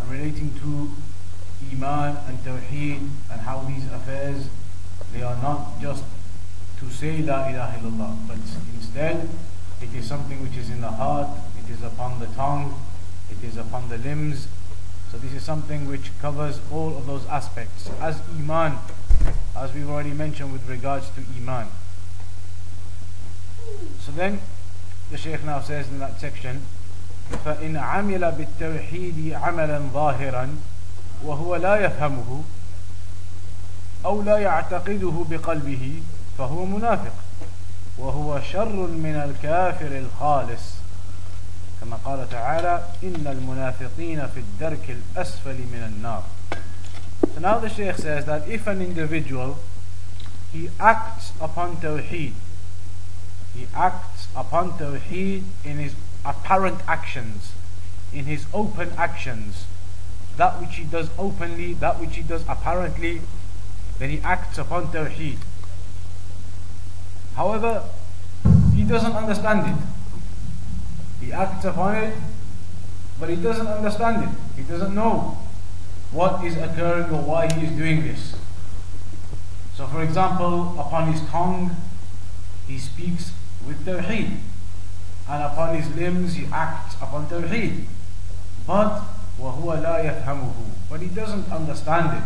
relating to Iman and Tawheed and how these affairs, they are not just to say La ilaha illallah, but instead it is something which is in the heart, it is upon the tongue, it is upon the limbs. So this is something which covers all of those aspects. As Iman, as we've already mentioned with regards to Iman. So then the Shaykh now says in that section, فَإِنْ عَمِلَ بِالتَّوْحِيدِ عَمَلًا ظَاهِرًا وَهُوَ لَا يَفْهَمُهُ أو لا يعتقده بقلبه فهو منافق وهو شر من الكافر الخالص كما قال تعالى إن المنافقين في الدرك الأسفل من النار. So now the Shaykh says that if an individual, he acts upon Tawheed, he acts upon Tawheed in his apparent actions, in his open actions, that which he does openly, that which he does apparently, then he acts upon Tawheed. However, he doesn't understand it. He acts upon it, but he doesn't understand it. He doesn't know what is occurring or why he is doing this. So for example, upon his tongue, he speaks with Tawheed, and upon his limbs he acts upon Tawheed. But وَهُوَ لَا يَفْهَمُهُ, but he doesn't understand it.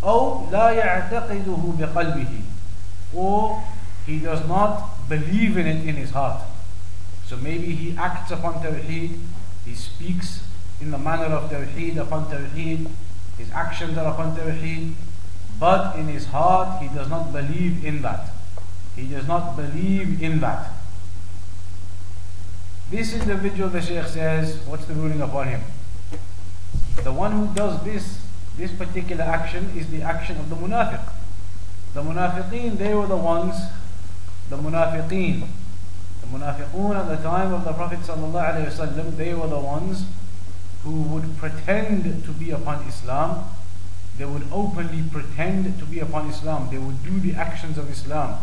أو لا يعتقده بقلبه, or he does not believe in it in his heart. So maybe he acts upon Tawheed, he speaks in the manner of Tawheed upon Tawheed, his actions are upon Tawheed, but in his heart he does not believe in that. He does not believe in that. This individual, the Shaykh says, what's the ruling upon him? The one who does this particular action is the action of the munafiq. The munafiqeen, they were the ones, the munafiqeen, the munafiqun at the time of the Prophet ﷺ, they were the ones who would pretend to be upon Islam. They would openly pretend to be upon Islam. They would do the actions of Islam.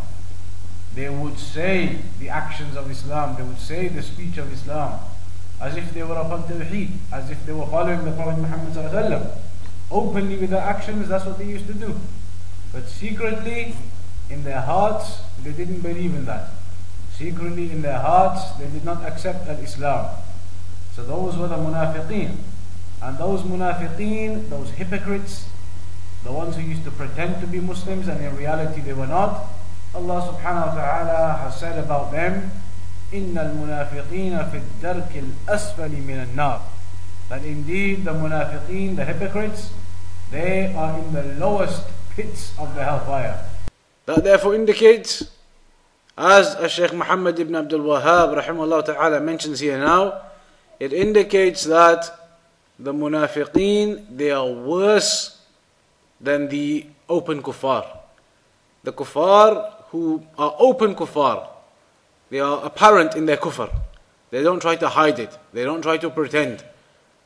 They would say the actions of Islam. They would say the speech of Islam as if they were upon Tawheed, as if they were following the Prophet Muhammad ﷺ. Openly with their actions, that's what they used to do. But secretly, in their hearts, they didn't believe in that. Secretly in their hearts, they did not accept Islam. So those were the munafiqeen. And those munafiqeen, those hypocrites, the ones who used to pretend to be Muslims and in reality they were not, Allah subhanahu wa ta'ala has said about them, إِنَّ الْمُنَافِقِينَ فِي الدَّرْكِ الْأَسْفَلِ مِنَ النَّارِ, that indeed the munafiqeen, the hypocrites, they are in the lowest pits of the hellfire. That therefore indicates, as Shaykh Muhammad ibn Abdul Wahhab rahimahullah ta'ala mentions here now, it indicates that the munafiqeen, they are worse than the open kuffar. The kuffar who are open kuffar, they are apparent in their kufr. They don't try to hide it. They don't try to pretend.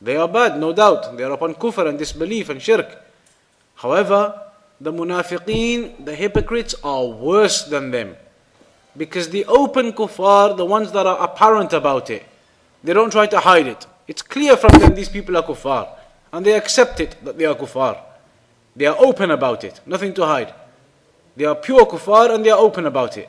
They are bad, no doubt. They are upon kufr and disbelief and shirk. However, the munafiqeen, the hypocrites, are worse than them. Because the open kuffar, the ones that are apparent about it, they don't try to hide it. It's clear from them these people are kuffar. And they accept it that they are kuffar. They are open about it, nothing to hide. They are pure kuffar and they are open about it.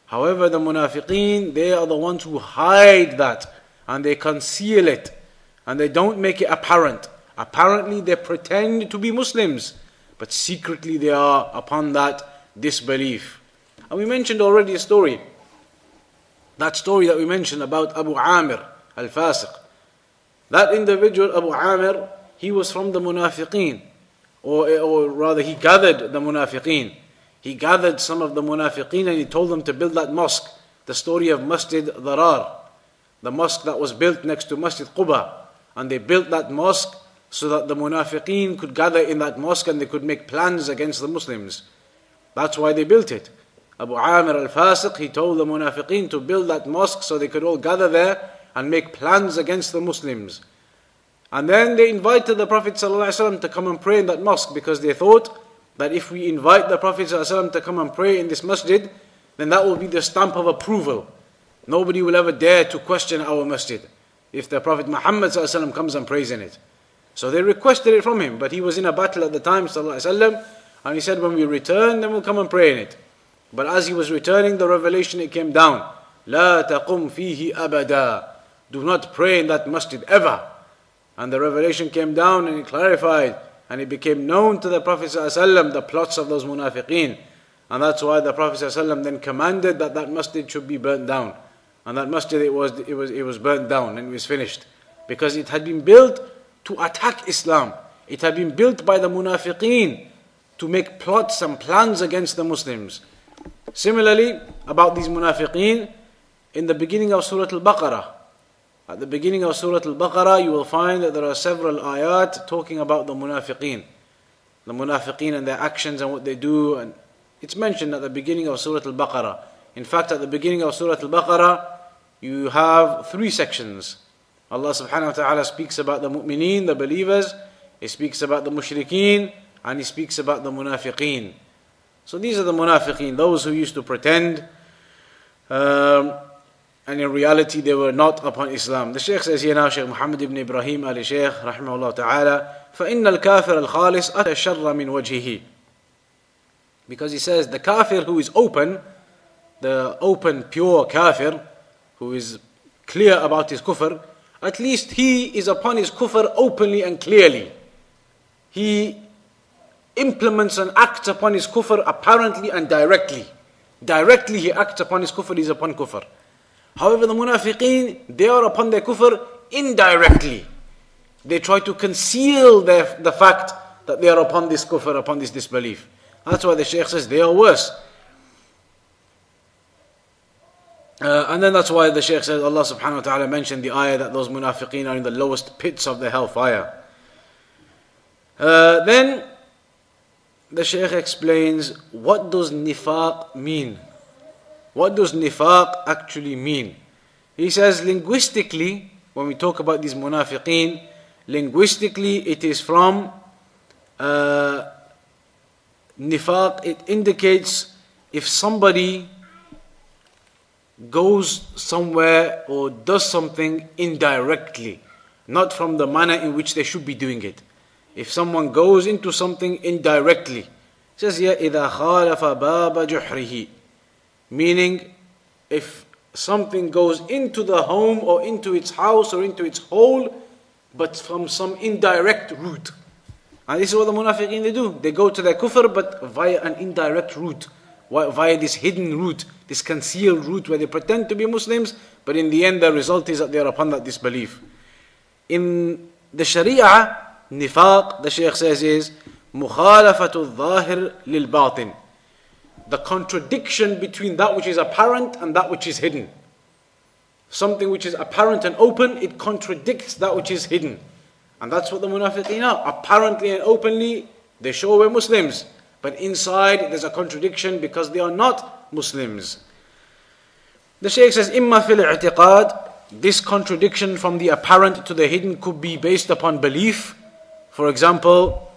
However, the munafiqeen, they are the ones who hide that and they conceal it and they don't make it apparent. Apparently they pretend to be Muslims, but secretly they are upon that disbelief. And we mentioned already a story. That story that we mentioned about Abu Amir al-Fasiq. That individual, Abu Amir, he was from the munafiqeen. Or rather he gathered the munafiqeen. He gathered some of the munafiqeen and he told them to build that mosque. The story of Masjid Dharar. The mosque that was built next to Masjid Quba. And they built that mosque so that the munafiqeen could gather in that mosque and they could make plans against the Muslims. That's why they built it. Abu Amir al-Fasiq, he told the munafiqeen to build that mosque so they could all gather there and make plans against the Muslims. And then they invited the Prophet ﷺ to come and pray in that mosque because they thought that if we invite the Prophet ﷺ to come and pray in this masjid, then that will be the stamp of approval. Nobody will ever dare to question our masjid if the Prophet Muhammad ﷺ comes and prays in it. So they requested it from him, but he was in a battle at the time, sallallahu alaihi wasallam, and he said, when we return, then we'll come and pray in it. But as he was returning, the revelation, it came down. لا تقم فيه أبدا. Do not pray in that masjid ever. And the revelation came down and it clarified, and it became known to the Prophet ﷺ the plots of those munafiqeen. And that's why the Prophet ﷺ then commanded that that masjid should be burnt down. And that masjid, it was burnt down and it was finished. Because it had been built to attack Islam. It had been built by the munafiqeen to make plots and plans against the Muslims. Similarly, about these munafiqeen, in the beginning of Surah Al-Baqarah, at the beginning of Surah Al-Baqarah, you will find that there are several ayat talking about the munafiqeen. The munafiqeen and their actions and what they do. And it's mentioned at the beginning of Surah Al-Baqarah. In fact, at the beginning of Surah Al-Baqarah, you have 3 sections. Allah subhanahu wa ta'ala speaks about the mu'mineen, the believers. He speaks about the mushrikeen, and He speaks about the munafiqeen. So these are the munafiqeen, those who used to pretend, and in reality they were not upon Islam. The Shaykh says here now, Shaykh Muhammad ibn Ibrahim al-Shaykh, rahimahullah ta'ala, فَإِنَّ الْكَافِرَ الْخَالِص أَتَى الشَّرَّ مِنْ وَجْهِهِ. Because he says, the kafir who is open, the open, pure kafir, who is clear about his kufr, at least he is upon his kufr openly and clearly. He implements and acts upon his kufr apparently and directly. Directly he acts upon his kufr, he is upon kufr. However, the munafiqeen, they are upon their kufr indirectly. They try to conceal the fact that they are upon this kufr, upon this disbelief. That's why the Shaykh says they are worse. And then that's why the Shaykh says, Allah subhanahu wa ta'ala mentioned the ayah that those munafiqeen are in the lowest pits of the hellfire. Then the Shaykh explains, what does nifaq mean? What does nifaq actually mean? He says, linguistically, when we talk about these munafiqeen, linguistically it is from nifaq. It indicates if somebody goes somewhere or does something indirectly, not from the manner in which they should be doing it. If someone goes into something indirectly, it says here, إِذَا خَالَفَ بَابَ جُحْرِهِ, meaning if something goes into the home or into its house or into its hole, but from some indirect route. And this is what the munafiqeen, they do. They go to their kufr, but via an indirect route, via this hidden route, this concealed route where they pretend to be Muslims, but in the end the result is that they are upon that disbelief. In the Sharia, nifaq, the Shaykh says, is مُخَالَفَةُ الظَّاهِرِ لِلْبَاطِنِ, the contradiction between that which is apparent and that which is hidden. Something which is apparent and open, it contradicts that which is hidden. And that's what the munafiqeen are. Apparently and openly, they show we're Muslims. But inside, there's a contradiction because they are not Muslims. The Shaykh says, إِمَّا فِي الْاعْتِقَادِ, this contradiction from the apparent to the hidden could be based upon belief. For example,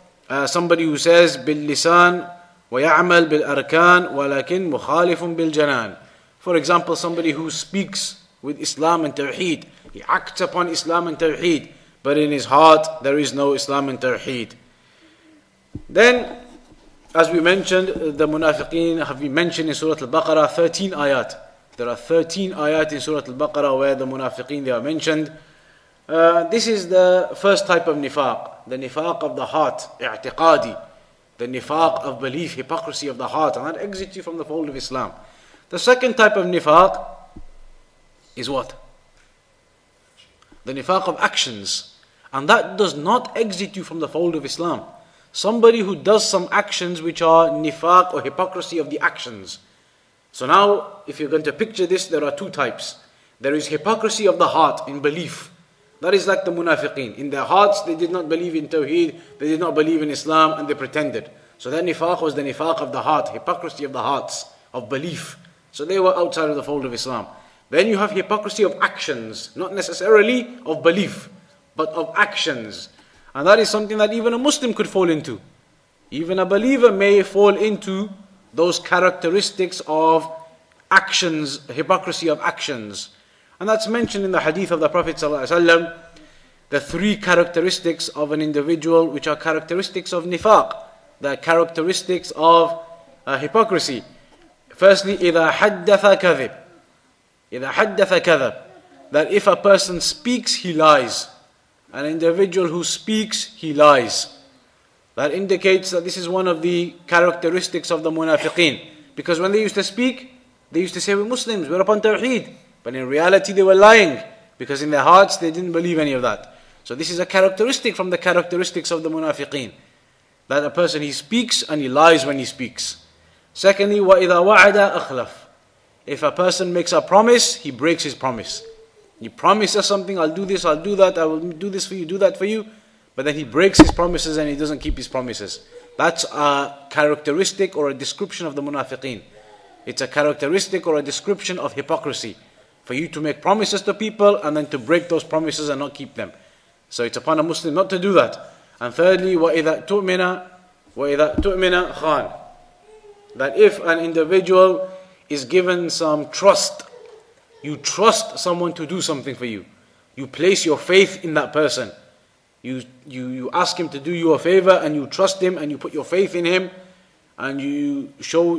somebody who says, بِاللِّسَانِ وَيَعْمَلْ بِالْأَرْكَانِ وَلَكِنْ مُخَالِفٌ بِالْجَنَانِ. For example, somebody who speaks with Islam and Tawheed, he acts upon Islam and Tawheed, but in his heart there is no Islam and Tawheed. Then, as we mentioned, the munafiqeen have been mentioned in Surah Al-Baqarah, 13 ayat. There are 13 ayat in Surah Al-Baqarah where the munafiqeen, they are mentioned. This is the first type of nifaq, the nifaq of the heart, i'tiqadi, the nifaq of belief, hypocrisy of the heart, and that exits you from the fold of Islam. The second type of nifaq is what? The nifaq of actions, and that does not exit you from the fold of Islam. Somebody who does some actions which are nifaq or hypocrisy of the actions. So now, if you're going to picture this, there are 2 types. There is hypocrisy of the heart in belief. That is like the munafiqeen. In their hearts, they did not believe in Tawheed, they did not believe in Islam, and they pretended. So that nifaq was the nifaq of the heart, hypocrisy of the hearts, of belief. So they were outside of the fold of Islam. Then you have hypocrisy of actions, not necessarily of belief, but of actions. And that is something that even a Muslim could fall into. Even a believer may fall into those characteristics of actions, hypocrisy of actions. And that's mentioned in the hadith of the Prophet ﷺ, the three characteristics of an individual which are characteristics of nifaq, the characteristics of hypocrisy. Firstly, إِذَا حَدَّثَ كَذِبْ. إِذَا حَدَّثَ كَذَبْ. That if a person speaks, he lies. An individual who speaks, he lies. That indicates that this is one of the characteristics of the munafiqeen. Because when they used to speak, they used to say, we're Muslims, we're upon Tawheed. But in reality they were lying. Because in their hearts they didn't believe any of that. So this is a characteristic from the characteristics of the munafiqeen. That a person, he speaks and he lies when he speaks. Secondly, وَإِذَا وَعَدَ أَخْلَفْ. If a person makes a promise, he breaks his promise. He promises something, I'll do this, I'll do that, I will do this for you, do that for you. But then he breaks his promises and he doesn't keep his promises. That's a characteristic or a description of the munafiqeen. It's a characteristic or a description of hypocrisy. For you to make promises to people and then to break those promises and not keep them. So it's upon a Muslim not to do that. And thirdly, وَإِذَا تُؤْمِنَ خَانٍ. That if an individual is given some trust, you trust someone to do something for you. You place your faith in that person. You ask him to do you a favor and you trust him and you put your faith in him and you show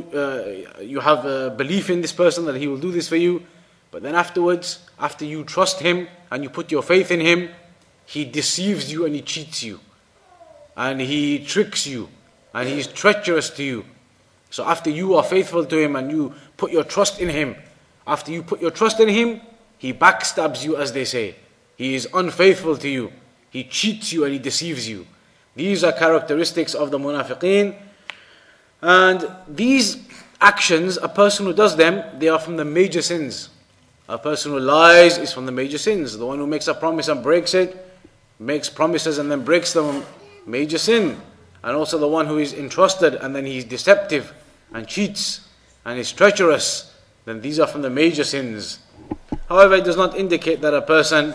you have a belief in this person that he will do this for you. But then afterwards, after you trust him and you put your faith in him, he deceives you and he cheats you. And he tricks you. And he is treacherous to you. So after you are faithful to him and you put your trust in him, after you put your trust in him, he backstabs you, as they say. He is unfaithful to you. He cheats you and he deceives you. These are characteristics of the munafiqeen. And these actions, a person who does them, they are from the major sins. A person who lies is from the major sins. The one who makes a promise and breaks it, makes promises and then breaks them, major sin. And also the one who is entrusted and then he is deceptive and cheats and is treacherous, then these are from the major sins. However, it does not indicate that a person,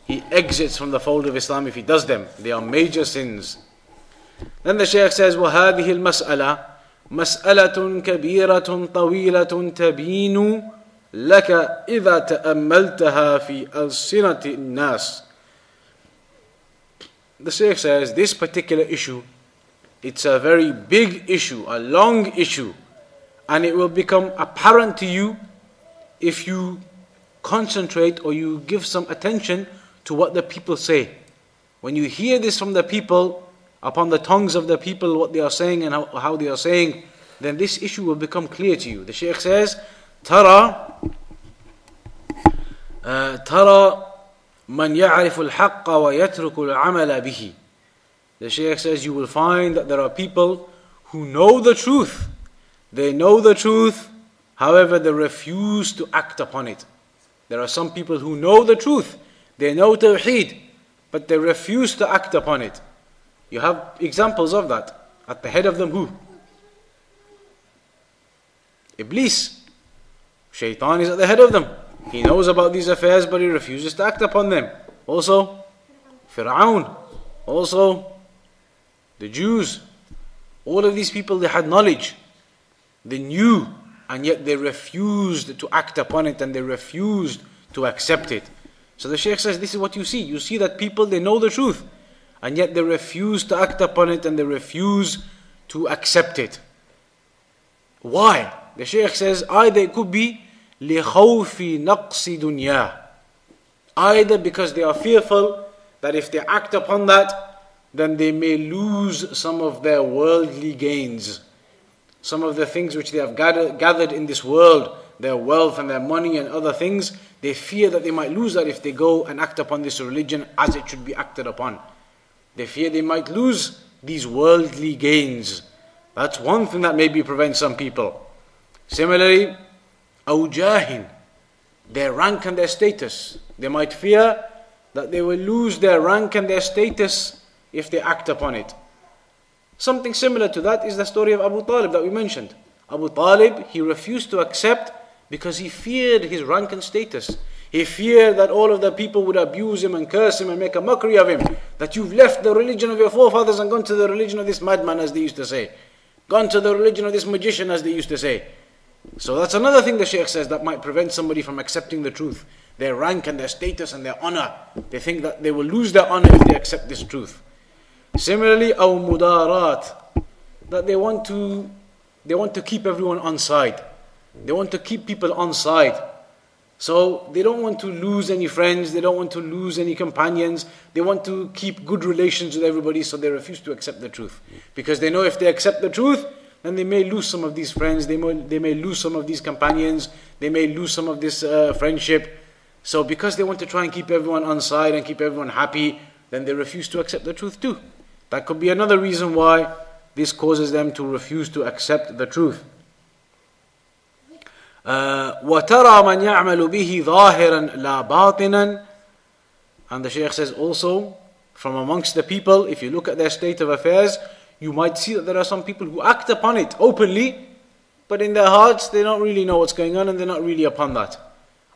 he exits from the fold of Islam if he does them. They are major sins. Then the Shaykh says, وَهَذِهِ الْمَسْأَلَةِ مَسْأَلَةٌ كَبِيرَةٌ طَوِيلَةٌ تَبِينُ لَكَ إِذَا تَأَمَّلْتَهَا فِي أَلْسِنَةِ النَّاسِ. The Shaykh says, this particular issue, it's a very big issue, a long issue, and it will become apparent to you if you concentrate or you give some attention to what the people say. When you hear this from the people, upon the tongues of the people, what they are saying and how they are saying, then this issue will become clear to you. The Shaykh says, ترى من يعرف الحق ويترك العمل به. The Shaykh says you will find that there are people who know the truth. They know the truth, however they refuse to act upon it. There are some people who know the truth. They know Tawheed, but they refuse to act upon it. You have examples of that. At the head of them who? Iblis. Shaitan is at the head of them. He knows about these affairs, but he refuses to act upon them. Also, Fir'aun. Also, the Jews. All of these people, they had knowledge. They knew, and yet they refused to act upon it, and they refused to accept it. So the Shaykh says, this is what you see. You see that people, they know the truth, and yet they refuse to act upon it, and they refuse to accept it. Why? The Shaykh says, either it could be لِخَوْفِ نَقْصِ دُنْيَا. Either because they are fearful that if they act upon that, then they may lose some of their worldly gains. Some of the things which they have gathered in this world, their wealth and their money and other things, they fear that they might lose that if they go and act upon this religion as it should be acted upon. They fear they might lose these worldly gains. That's one thing that maybe prevents some people. Similarly, أَوْجَاهٍ, their rank and their status. They might fear that they will lose their rank and their status if they act upon it. Something similar to that is the story of Abu Talib that we mentioned. Abu Talib, he refused to accept because he feared his rank and status. He feared that all of the people would abuse him and curse him and make a mockery of him. That you've left the religion of your forefathers and gone to the religion of this madman, as they used to say. Gone to the religion of this magician, as they used to say. So that's another thing the Shaykh says that might prevent somebody from accepting the truth. their rank and their status and their honor. They think that they will lose their honor if they accept this truth. Similarly, أو مدارات, that they want to keep everyone on side. They want to keep people on side. So they don't want to lose any friends, they don't want to lose any companions, they want to keep good relations with everybody, so they refuse to accept the truth. Because they know if they accept the truth, then they may lose some of these friends, they may lose some of these companions, they may lose some of this friendship. So because they want to try and keep everyone on side and keep everyone happy, then they refuse to accept the truth too. That could be another reason why this causes them to refuse to accept the truth. وَتَرَى مَنْ يَعْمَلُ بِهِ ظَاهِرًا لَا بَاطِنًا. And the Shaykh says also, from amongst the people, if you look at their state of affairs, you might see that there are some people who act upon it openly, but in their hearts they don't really know what's going on and they're not really upon that.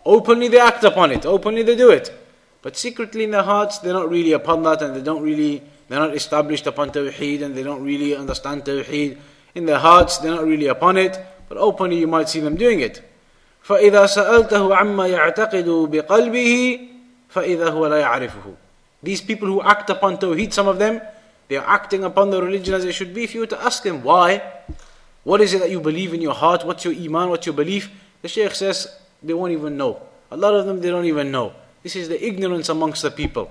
Openly they act upon it, openly they do it, but secretly in their hearts they're not really upon that, and they're not established upon Tawheed, and they don't really understand Tawheed. In their hearts they're not really upon it, but openly you might see them doing it. فَإِذَا سَأَلْتَهُ عَمَّا يَعْتَقِدُ بِقَلْبِهِ فَإِذَا هُوَ لَا يَعْرِفُهُ. These people who act upon Tawheed, some of them, they are acting upon the religion as they should be. If you were to ask them why, what is it that you believe in your heart, what's your iman, what's your belief, the Shaykh says they won't even know. A lot of them, they don't even know. This is the ignorance amongst the people.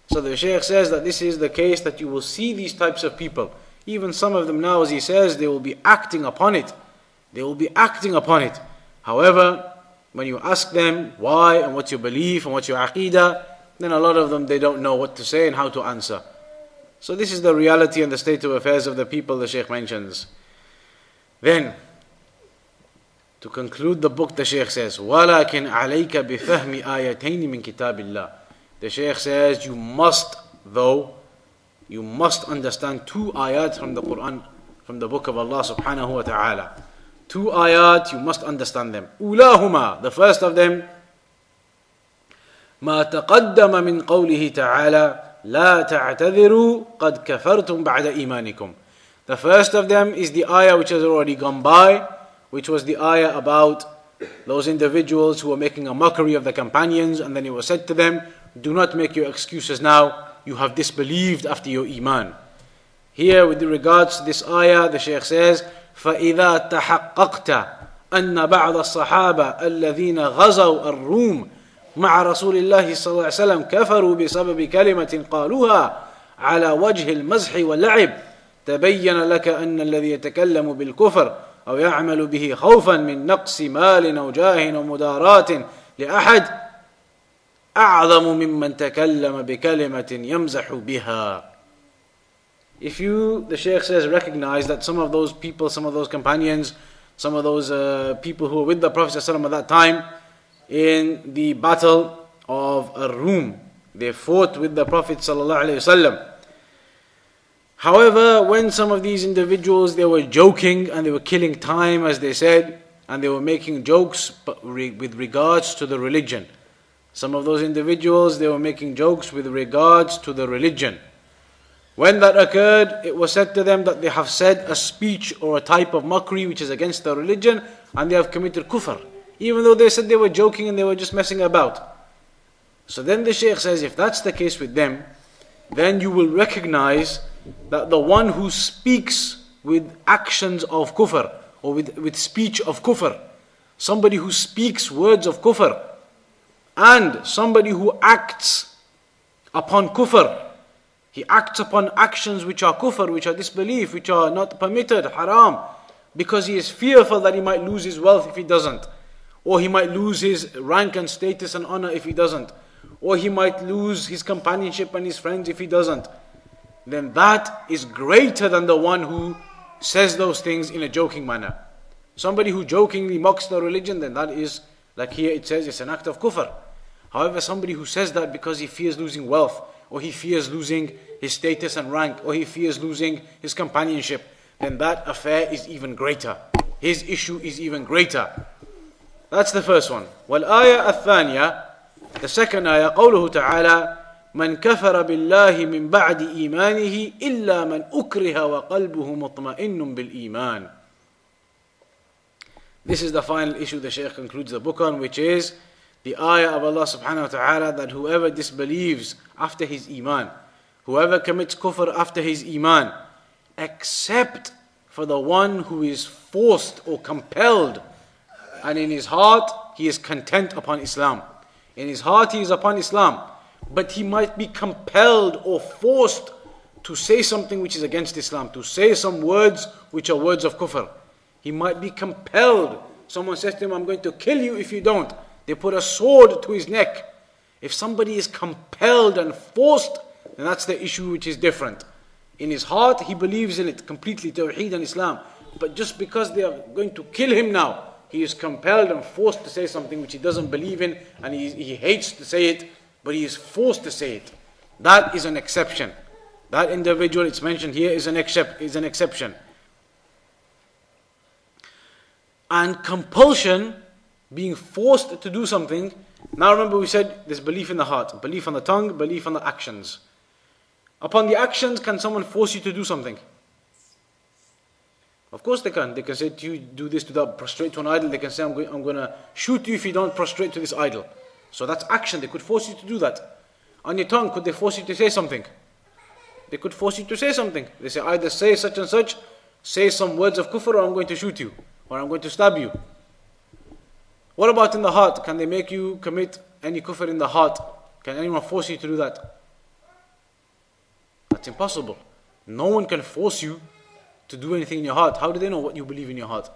So the Shaykh says that this is the case, that you will see these types of people. Even some of them now, as he says, they will be acting upon it. They will be acting upon it. However, when you ask them why and what's your belief and what's your aqidah, then a lot of them, they don't know what to say and how to answer. So this is the reality and the state of affairs of the people the Shaykh mentions. Then, to conclude the book, the Shaykh says, وَلَكِنْ عَلَيْكَ بِفَهْمِ آيَتَيْنِ مِنْ كِتَابِ اللَّهِ. The Shaykh says, you must understand two ayat from the Quran, from the book of Allah subhanahu wa ta'ala. Two ayat, you must understand them. أولاهما, the first of them, ما تقدم من قوله تعالى لا تعتذروا قد كفرتم بعد إيمانكم. The first of them is the ayah which has already gone by, which was the ayah about those individuals who were making a mockery of the companions, and then it was said to them, do not make your excuses now, you have disbelieved after your iman. Here with regards to this ayah, the Shaykh says, فَإِذَا تَحَقَّقْتَ أَنَّ بَعْضَ الصَّحَابَةِ الَّذِينَ غَزَوْا الرُّومَ مع رسول الله صلى الله عليه وسلم كفروا بسبب كلمة قالوها على وجه المزح واللعب تبين لك أن الذي يتكلم بالكفر أو يعمل به خوفا من نقص مال أو جاه أو مدارات لأحد أعظم ممن تكلم بكلمة يمزح بها. If you, the Shaykh says, recognize that some of those people, some of those companions, some of those people who were with the Prophet ﷺ at that time, in the battle of Ar-Rum, they fought with the Prophet ﷺ. However, when some of these individuals, they were joking and they were killing time, as they said, and they were making jokes with regards to the religion. Some of those individuals, they were making jokes with regards to the religion. When that occurred, it was said to them that they have said a speech or a type of mockery which is against the religion, and they have committed kufr, even though they said they were joking and they were just messing about. So then the Shaykh says, if that's the case with them, then you will recognize that the one who speaks with actions of kufr, or with speech of kufr, somebody who speaks words of kufr, and somebody who acts upon kufr, he acts upon actions which are kufr, which are disbelief, which are not permitted, haram, because he is fearful that he might lose his wealth if he doesn't, or he might lose his rank and status and honor if he doesn't, or he might lose his companionship and his friends if he doesn't, then that is greater than the one who says those things in a joking manner. Somebody who jokingly mocks the religion, then that is, like here it says, it's an act of kufr. However, somebody who says that because he fears losing wealth, or he fears losing his status and rank, or he fears losing his companionship, then that affair is even greater. His issue is even greater. That's the first one. وَالْآيَةَ الثَّانِيَةِ, the second ayah, قوله تعالى مَنْ كَفَرَ بِاللَّهِ مِنْ بَعْدِ إِيمَانِهِ إِلَّا مَنْ أُكْرِهَ وَقَلْبُهُ مُطْمَئِنٌ بِالْإِيمَانِ. This is the final issue the Shaykh concludes the book on, which is the ayah of Allah subhanahu wa ta'ala that whoever disbelieves after his iman, whoever commits kufr after his iman, except for the one who is forced or compelled, and in his heart he is content upon Islam. In his heart he is upon Islam, but he might be compelled or forced to say something which is against Islam, to say some words which are words of kufr. He might be compelled. Someone says to him, I'm going to kill you if you don't. They put a sword to his neck. If somebody is compelled and forced, then that's the issue which is different. In his heart, he believes in it completely, Tawheed and Islam. But just because they are going to kill him now, he is compelled and forced to say something which he doesn't believe in, and he hates to say it, but he is forced to say it. That is an exception. That individual, it's mentioned here, is an exception. And compulsion, being forced to do something. Now remember we said there's belief in the heart, belief on the tongue, belief on the actions. Upon the actions, can someone force you to do something? Of course they can. They can say to you, do this, do that, prostrate to an idol. They can say, I'm going to shoot you if you don't prostrate to this idol. So that's action. They could force you to do that. On your tongue, could they force you to say something? They could force you to say something. They say either say such and such, say some words of kufr, or I'm going to shoot you, or I'm going to stab you. What about in the heart? Can they make you commit any kufr in the heart? Can anyone force you to do that? That's impossible. No one can force you to do anything in your heart. How do they know what you believe in your heart?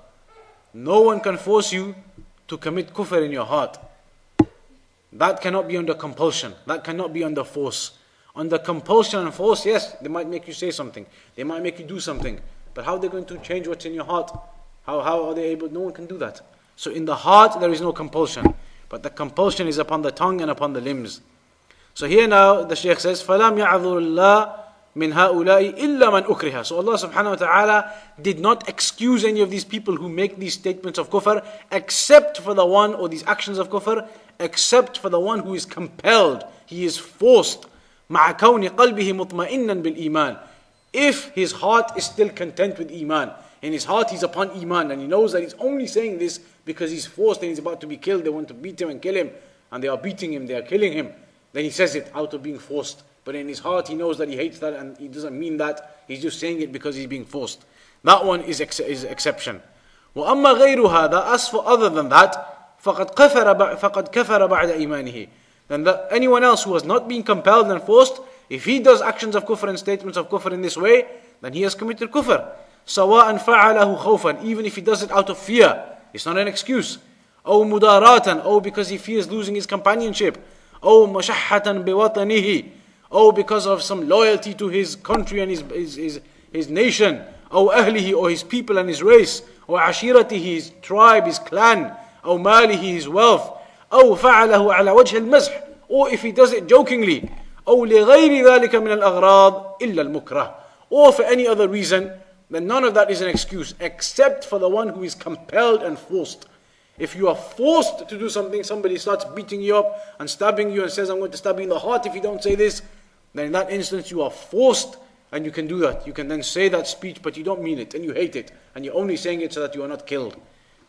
No one can force you to commit kufr in your heart. That cannot be under compulsion. That cannot be under force. Under compulsion and force, yes, they might make you say something. They might make you do something. But how are they going to change what's in your heart? How are they able? No one can do that. So in the heart there is no compulsion. But the compulsion is upon the tongue and upon the limbs. So here now the Shaykh says, فَلَمْ يَعْذُرُ اللَّهِ مِنْ هَؤُلَاءِ إِلَّا مَنْ أُكْرِهَ. So Allah subhanahu wa ta'ala did not excuse any of these people who make these statements of kufr, except for the one, or these actions of kufr, except for the one who is compelled, he is forced. مَعَ كَوْنِ قَلْبِهِ مُطْمَئِنًّا بِالْإِيمَانِ. If his heart is still content with iman, in his heart he's upon iman, and he knows that he's only saying this because he's forced and he's about to be killed, they want to beat him and kill him, and they are beating him, they are killing him, then he says it out of being forced. But in his heart he knows that he hates that and he doesn't mean that, he's just saying it because he's being forced. That one is exception. وَأَمَّا غَيْرُ هَذَا, as for other than that, فَقَدْ كَفَرَ بَعْدَ إِيمَانِهِ. Then anyone else who has not been compelled and forced, if he does actions of kufr and statements of kufr in this way, then he has committed kufr. سَوَاءً فَعَلَهُ خَوْفًا. Even if he does it out of fear, it's not an excuse. أو مداراة, or because he fears losing his companionship. أو مشحة بوطنه, or because of some loyalty to his country and his nation. أو أهله, or his people and his race. أو عشيرته, his tribe, his clan. أو ماله, his wealth. أو فعله على وجه المزح, or if he does it jokingly. أو لغير ذلك من الأغراض إلا المكره, or for any other reason, then none of that is an excuse, except for the one who is compelled and forced. If you are forced to do something, somebody starts beating you up and stabbing you and says, I'm going to stab you in the heart if you don't say this, then in that instance you are forced, and you can do that. You can then say that speech, but you don't mean it, and you hate it, and you're only saying it so that you are not killed.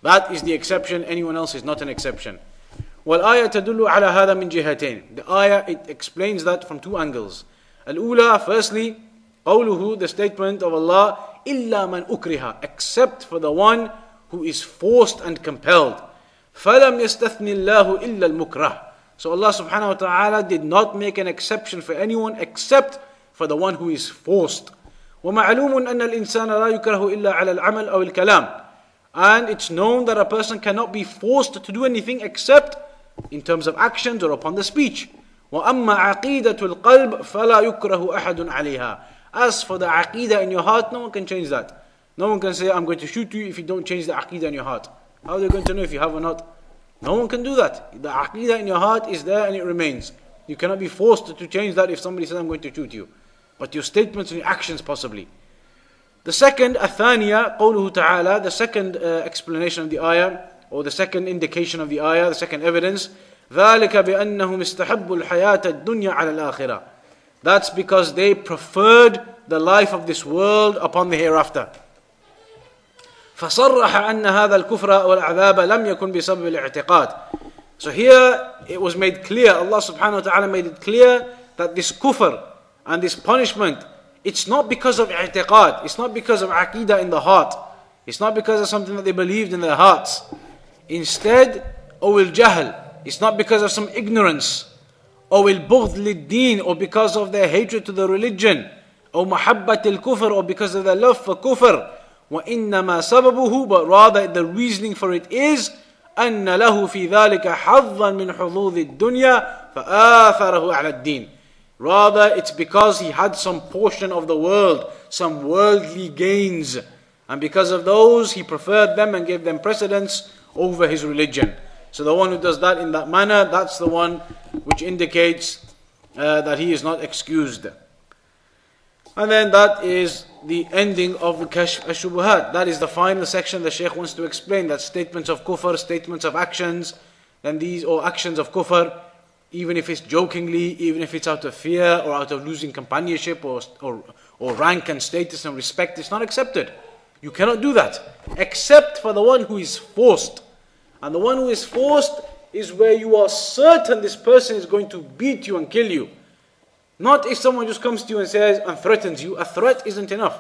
That is the exception. Anyone else is not an exception. وَالْآيَةَ تَدُلُّ عَلَى هَذَا مِنْ جِهَتَيْنِ. The ayah, it explains that from two angles. الأولى, firstly, قوله, the statement of Allah, إِلَّا مَنْ أُكْرِهَ, except for the one who is forced and compelled. فَلَمْ يَسْتَثْنِ اللَّهُ إِلَّا الْمُكْرَهِ. So Allah subhanahu wa ta'ala did not make an exception for anyone except for the one who is forced. وَمَعْلُومٌ أَنَّ الْإِنسَانَ لَا يُكْرَهُ إِلَّا عَلَى الْعَمَلِ أَوِ الْكَلَامِ. And it's known that a person cannot be forced to do anything except in terms of actions or upon the speech. وَأَمَّا عَقِيدَةُ الْقَلْبِ فَلَا يُكْرَهُ أَحَدٌ عَلَيْهَا. As for the aqidah in your heart, no one can change that. No one can say, I'm going to shoot you if you don't change the aqidah in your heart. How are they going to know if you have or not? No one can do that. The aqidah in your heart is there and it remains. You cannot be forced to change that if somebody says, I'm going to shoot you. But your statements and your actions possibly. The second, الثانية, قوله تعالى, the second explanation of the ayah, or the second indication of the ayah, the second evidence, ذَلِكَ بِأَنَّهُمْ اسْتَحَبُّوا الْحَيَاةَ الدُّنْيَا عَلَى الْآخِرَةِ. That's because they preferred the life of this world upon the hereafter. فصرح أن هذا الكفر والعذاب لم يكن بسبب الاعتقاد. So here it was made clear, Allah subhanahu wa ta'ala made it clear that this kufr and this punishment, it's not because of i'tiqad, it's not because of aqidah in the heart, it's not because of something that they believed in their hearts. Instead, أو الجهل, it's not because of some ignorance, أو البغض للدين, or because of their hatred to the religion, أو محبة الكفر, or because of their love for kufr. وإنما سببه, but rather the reasoning for it is أن له في ذلك حظا من حظوظ الدنيا فآثره على الدين. Rather, it's because he had some portion of the world, some worldly gains, and because of those, he preferred them and gave them precedence over his religion. So the one who does that in that manner, that's the one which indicates that he is not excused. And then that is the ending of the Kashf ush-Shubuhaat. That is the final section the Shaykh wants to explain, that statements of kufr, statements of actions, and these, or actions of kufr, even if it's jokingly, even if it's out of fear or out of losing companionship or rank and status and respect, it's not accepted. You cannot do that, except for the one who is forced. And the one who is forced is where you are certain this person is going to beat you and kill you. Not if someone just comes to you and says and threatens you. A threat isn't enough.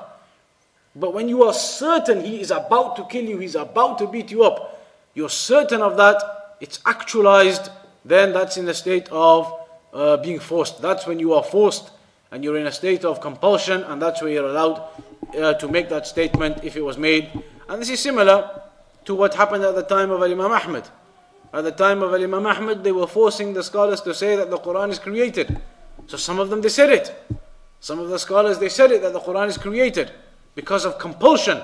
But when you are certain he is about to kill you, he's about to beat you up, you're certain of that, it's actualized, then that's in a state of being forced. That's when you are forced and you're in a state of compulsion, and that's where you're allowed to make that statement if it was made. And this is similar to what happened at the time of Imam Ahmad. At the time of Imam Ahmad, they were forcing the scholars to say that the Quran is created. So some of them, they said it. Some of the scholars, they said it, that the Quran is created. Because of compulsion.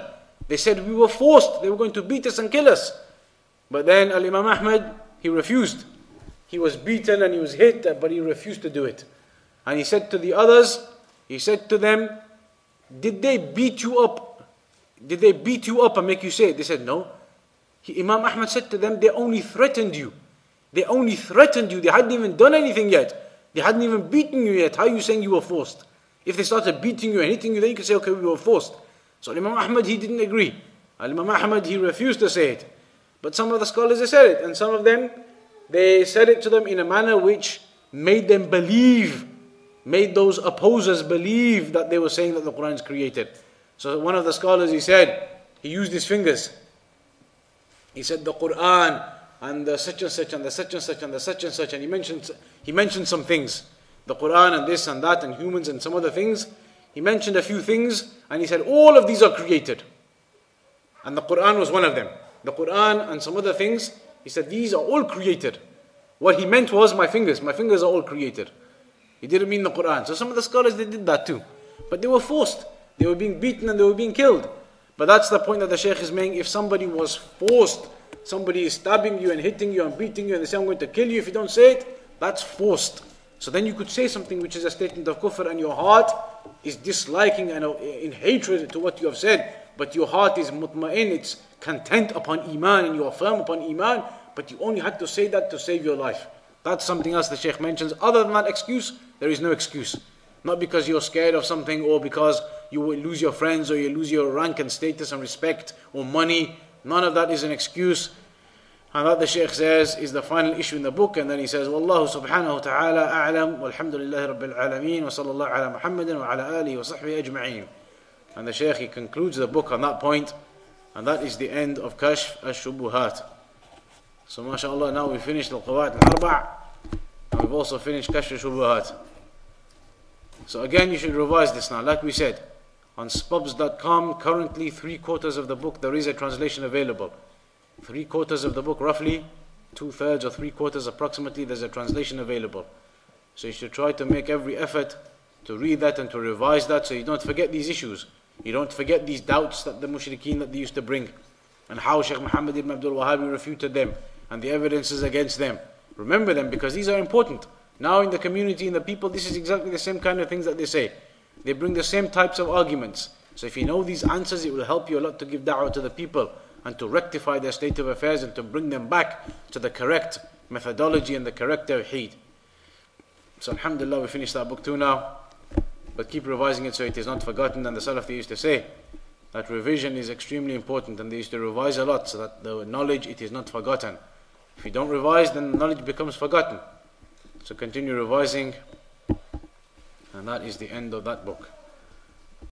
They said we were forced, they were going to beat us and kill us. But then Imam Ahmad, he refused. He was beaten and he was hit, but he refused to do it. And he said to the others, he said to them, did they beat you up? Did they beat you up and make you say it? They said no. Imam Ahmad said to them, they only threatened you. They only threatened you. They hadn't even done anything yet. They hadn't even beaten you yet. How are you saying you were forced? If they started beating you and hitting you, then you could say, okay, we were forced. So Imam Ahmad, he didn't agree. Imam Ahmad, he refused to say it. But some of the scholars, they said it. And some of them, they said it to them in a manner which made them believe, made those opposers believe that they were saying that the Quran is created. So one of the scholars, he said, he used his fingers. He said the Quran and the such and such and the such and such and the such and such, and he mentioned some things, the Quran and this and that and humans and some other things. He mentioned a few things and he said all of these are created, and the Quran was one of them. The Quran and some other things, he said these are all created. What he meant was my fingers are all created. He didn't mean the Quran. So some of the scholars, they did that too, but they were forced. They were being beaten and they were being killed. But that's the point that the Shaykh is making. If somebody was forced, somebody is stabbing you and hitting you and beating you and they say I'm going to kill you if you don't say it, that's forced. So then you could say something which is a statement of kufr and your heart is disliking and in hatred to what you have said, but your heart is mutma'in, it's content upon iman and you are firm upon iman, but you only had to say that to save your life. That's something else the Shaykh mentions. Other than that excuse, there is no excuse. Not because you're scared of something or because you will lose your friends or you lose your rank and status and respect or money. None of that is an excuse. And that the Shaykh says is the final issue in the book. And then he says, Wallahu subhanahu wa ta'ala a'lam walhamdulillahi rabbil alameen wa sallallahu ala Muhammadin wa ala alihi wa sahbihi ajma'een. And the Shaykh, he concludes the book on that point. And that is the end of Kashf ush-Shubuhaat. So mashallah, now we finished al-Qawaid al-Arba' and we've also finished Kashf ush-Shubuhaat. So again, you should revise this now. Like we said, on spubs.com, currently 3/4 of the book, there is a translation available. 3/4 of the book, roughly, 2/3 or 3/4 approximately, there's a translation available. So you should try to make every effort to read that and to revise that so you don't forget these issues. You don't forget these doubts that the mushrikeen that they used to bring, and how Shaykh Muhammad ibn Abdul Wahhab refuted them, and the evidences against them. Remember them because these are important. Now in the community, in the people, this is exactly the same kind of things that they say. They bring the same types of arguments. So if you know these answers, it will help you a lot to give da'wah to the people and to rectify their state of affairs and to bring them back to the correct methodology and the correct tawheed. So alhamdulillah, we finished that book too now. But keep revising it so it is not forgotten. And the Salaf, they used to say that revision is extremely important, and they used to revise a lot so that the knowledge, it is not forgotten. If you don't revise, then knowledge becomes forgotten. So continue revising, and that is the end of that book.